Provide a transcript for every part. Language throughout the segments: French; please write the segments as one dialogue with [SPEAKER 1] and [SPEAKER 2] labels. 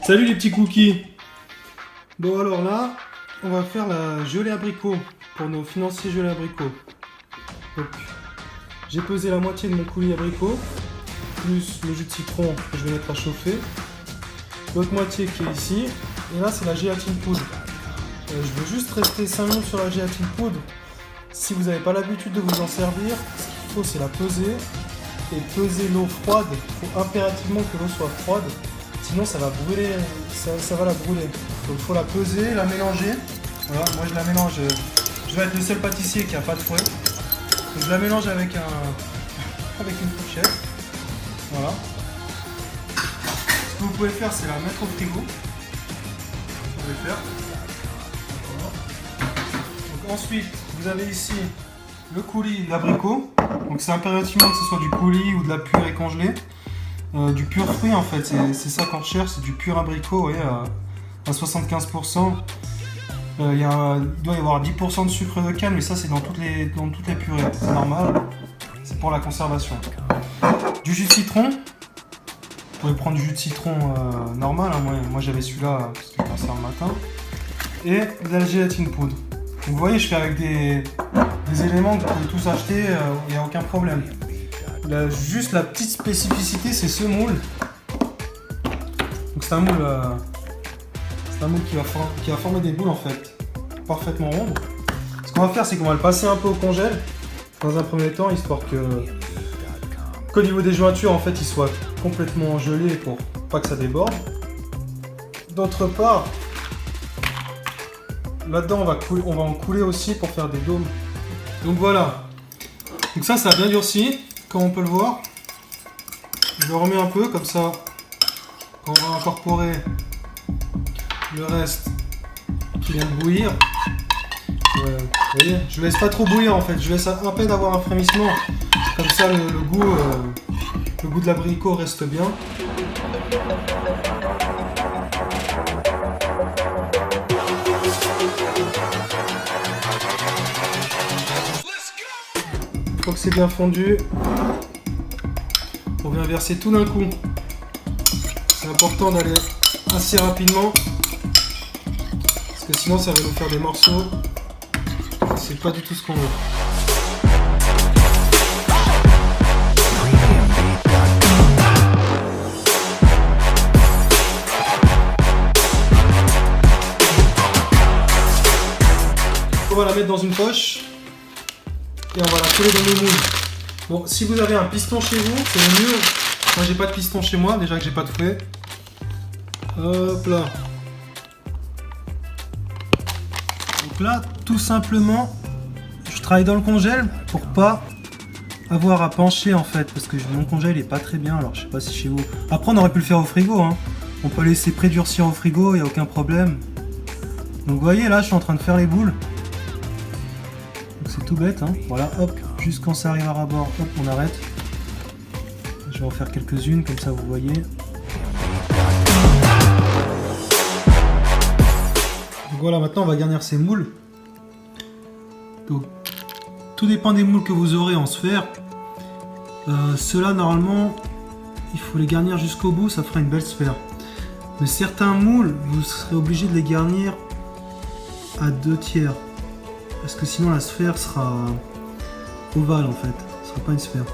[SPEAKER 1] Salut les petits cookies. Bon alors là, on va faire la gelée abricot pour nos financiers gelée abricot. Donc, j'ai pesé la moitié de mon coulis abricot, plus le jus de citron que je vais mettre à chauffer. L'autre moitié qui est ici, et là c'est la gélatine poudre. Je veux juste rester 5 minutes sur la gélatine poudre. Si vous n'avez pas l'habitude de vous en servir, ce qu'il faut c'est la peser. Et peser l'eau froide, il faut impérativement que l'eau soit froide, sinon ça va brûler, ça va la brûler. Donc il faut la peser, la mélanger. Voilà, moi je la mélange, je vais être le seul pâtissier qui n'a pas de fouet. Donc je la mélange avec une fourchette. Voilà. Ce que vous pouvez faire, c'est la mettre au frigo. Vous pouvez faire. Donc ensuite, vous avez ici le coulis d'abricot. Donc c'est impérativement que ce soit du coulis ou de la purée congelée. Du pur fruit en fait, c'est ça qu'on recherche, c'est du pur abricot, ouais, à 75%. Il doit y avoir 10% de sucre de canne, mais ça c'est dans toutes les purées, c'est normal, c'est pour la conservation. Du jus de citron, vous pouvez prendre du jus de citron normal, hein. Moi j'avais celui-là parce que je passe ça le matin. Et de la gélatine poudre. Donc vous voyez, je fais avec des éléments que vous pouvez tous acheter, il n'y a aucun problème. Juste la petite spécificité, c'est ce moule. Donc c'est un moule qui va former des boules en fait, parfaitement rondes. Ce qu'on va faire, c'est qu'on va le passer un peu au congèle dans un premier temps, histoire qu'au niveau des jointures, en fait, il soit complètement gelé pour pas que ça déborde. D'autre part, là-dedans, on va en couler aussi pour faire des dômes. Donc voilà. Donc ça a bien durci, comme on peut le voir. Je le remets un peu, comme ça, quand on va incorporer le reste qui vient de bouillir. Vous voyez, je laisse pas trop bouillir en fait, je laisse à peine avoir un frémissement. Comme ça, le goût de l'abricot reste bien. Une fois que c'est bien fondu, on vient verser tout d'un coup. C'est important d'aller assez rapidement parce que sinon ça va nous faire des morceaux. C'est pas du tout ce qu'on veut. On va la mettre dans une poche. Et on va la coller dans le moule. Bon, si vous avez un piston chez vous, c'est le mieux. Moi, j'ai pas de piston chez moi, déjà que j'ai pas de fouet. Hop là. Donc là, tout simplement, je travaille dans le congèle pour pas avoir à pencher en fait, parce que mon congèle est pas très bien. Alors, je sais pas si chez vous. Après, on aurait pu le faire au frigo, hein. On peut laisser prédurcir au frigo, il y a aucun problème. Donc, vous voyez, là, je suis en train de faire les boules. C'est tout bête, hein. Voilà, hop, juste quand ça arrive à ras-bord, hop, on arrête. Je vais en faire quelques-unes, comme ça vous voyez. Donc voilà, maintenant on va garnir ces moules. Donc, tout dépend des moules que vous aurez en sphère. Ceux-là, normalement, il faut les garnir jusqu'au bout, ça fera une belle sphère. Mais certains moules, vous serez obligé de les garnir à 2/3. Parce que sinon la sphère sera ovale en fait, ce sera pas une sphère.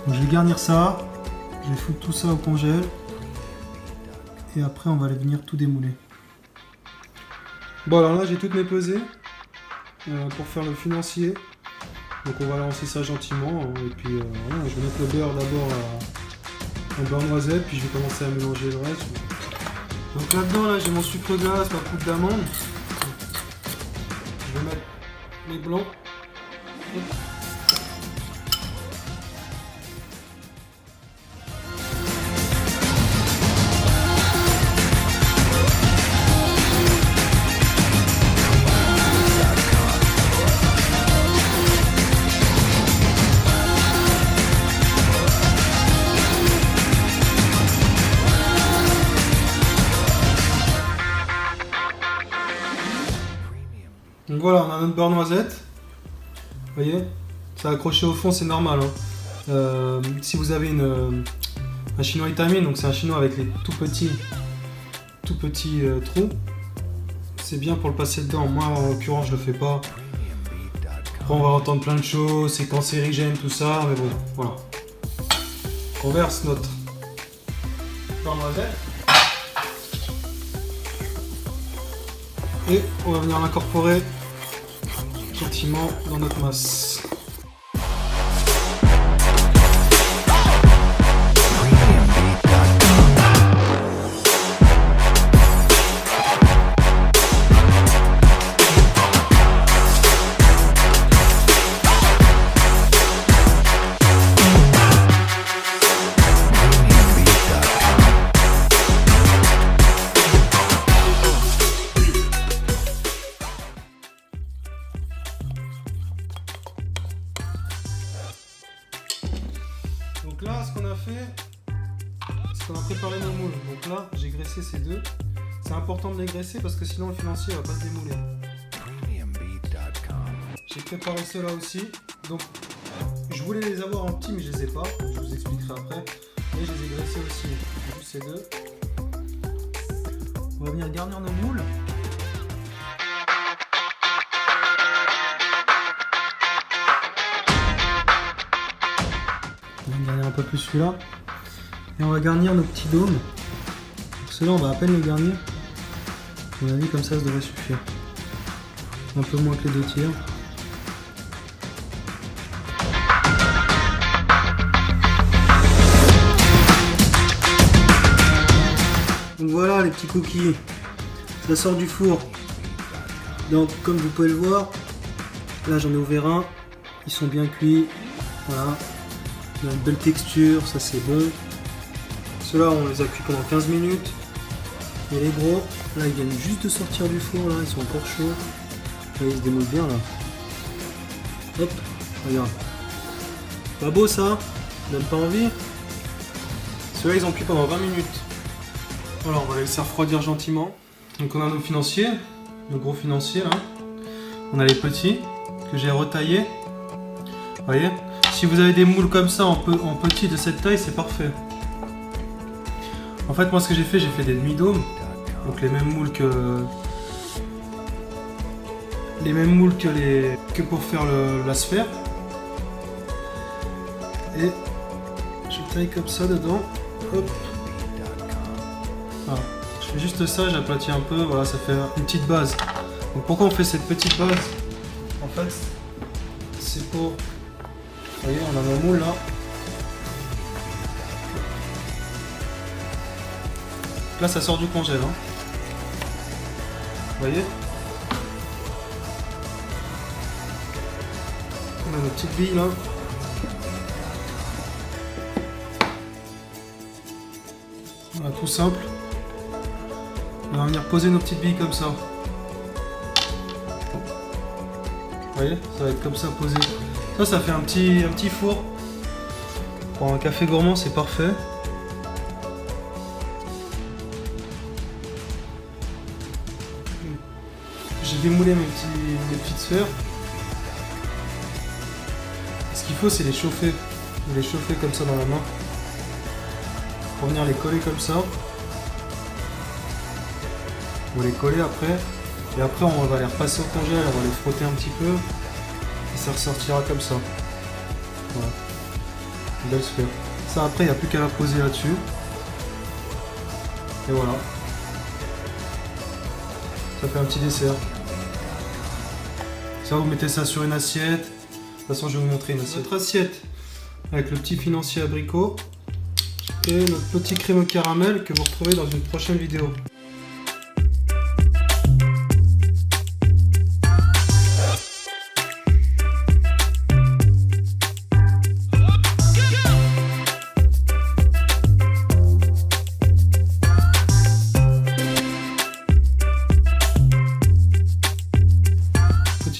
[SPEAKER 1] Donc je vais garnir ça, je vais foutre tout ça au congèle et après on va aller venir tout démouler. Bon alors là j'ai toutes mes pesées pour faire le financier. Donc on va lancer ça gentiment et puis voilà, je vais mettre le beurre d'abord en beurre noisette puis je vais commencer à mélanger le reste. Donc là-dedans là, j'ai mon sucre glace, ma poudre d'amande. Je vais mettre les blancs. Donc voilà, on a notre beurre noisette. Vous voyez, ça a accroché au fond, c'est normal, hein. Si vous avez un chinois étamine, donc c'est un chinois avec les tout petits tout petit trou. C'est bien pour le passer dedans. Moi, en l'occurrence, je le fais pas. Après, on va entendre plein de choses, c'est cancérigène, tout ça, mais bon, voilà. On verse notre beurre noisette. Et on va venir l'incorporer gentiment dans notre masse. Donc là, ce qu'on a fait, c'est qu'on a préparé nos moules. Donc là, j'ai graissé ces deux. C'est important de les graisser parce que sinon le financier va pas se démouler. J'ai préparé ceux-là aussi. Donc, je voulais les avoir en petit, mais je les ai pas. Je vous expliquerai après. Et je les ai graissés aussi. Juste ces deux. On va venir garnir nos moules. On va garnir un peu plus celui-là. Et on va garnir nos petits dômes. Donc ceux-là, on va à peine les garnir. À mon avis, comme ça devrait suffire. Un peu moins que les 2 tiers. Donc voilà les petits cookies. Ça sort du four. Donc comme vous pouvez le voir, là j'en ai ouvert un. Ils sont bien cuits. Voilà. Il y a une belle texture, ça c'est bon. Ceux-là, on les a cuits pendant 15 minutes. Et les gros, là ils viennent juste de sortir du four, là ils sont encore chauds. Là ils se démoulent bien là. Hop, regarde. Pas beau ça? Donne pas envie? Ceux-là ils ont cuit pendant 20 minutes. Voilà, on va les laisser refroidir gentiment. Donc on a nos financiers, nos gros financiers là. On a les petits que j'ai retaillés. Vous voyez? Si vous avez des moules comme ça en petit de cette taille, c'est parfait. En fait, moi ce que j'ai fait des demi-dômes. Donc les mêmes moules que pour faire la sphère. Et je taille comme ça dedans. Hop. Voilà. Je fais juste ça, j'aplatis un peu, voilà, ça fait une petite base. Donc pourquoi on fait cette petite base? En fait, c'est pour... Vous voyez, on a nos moules là. Là, ça sort du congèle. Hein. Vous voyez? On a nos petites billes là. Voilà, tout simple. On va venir poser nos petites billes comme ça. Vous voyez? Ça va être comme ça posé. Ça fait un petit four. Pour un café gourmand, c'est parfait. J'ai démoulé mes petites sphères. Ce qu'il faut, c'est les chauffer. Vous les chauffer comme ça dans la main. Pour venir les coller comme ça. Vous les coller après. Et après, on va les repasser au congèle. On va les frotter un petit peu. Et ça ressortira comme ça. Voilà. Une belle sphère. Ça, après, il n'y a plus qu'à la poser là-dessus. Et voilà. Ça fait un petit dessert. Ça, vous mettez ça sur une assiette. De toute façon, je vais vous montrer une assiette. Notre assiette avec le petit financier abricot et notre petit crème au caramel que vous retrouvez dans une prochaine vidéo.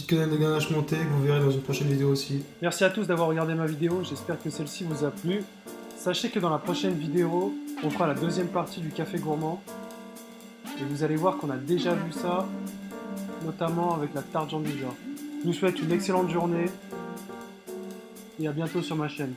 [SPEAKER 1] Quenelle de ganache montée que vous verrez dans une prochaine vidéo aussi. Merci à tous d'avoir regardé ma vidéo, j'espère que celle-ci vous a plu. Sachez que dans la prochaine vidéo, on fera la deuxième partie du café gourmand. Et vous allez voir qu'on a déjà vu ça, notamment avec la tarte Jean Dujardin. Je vous souhaite une excellente journée et à bientôt sur ma chaîne.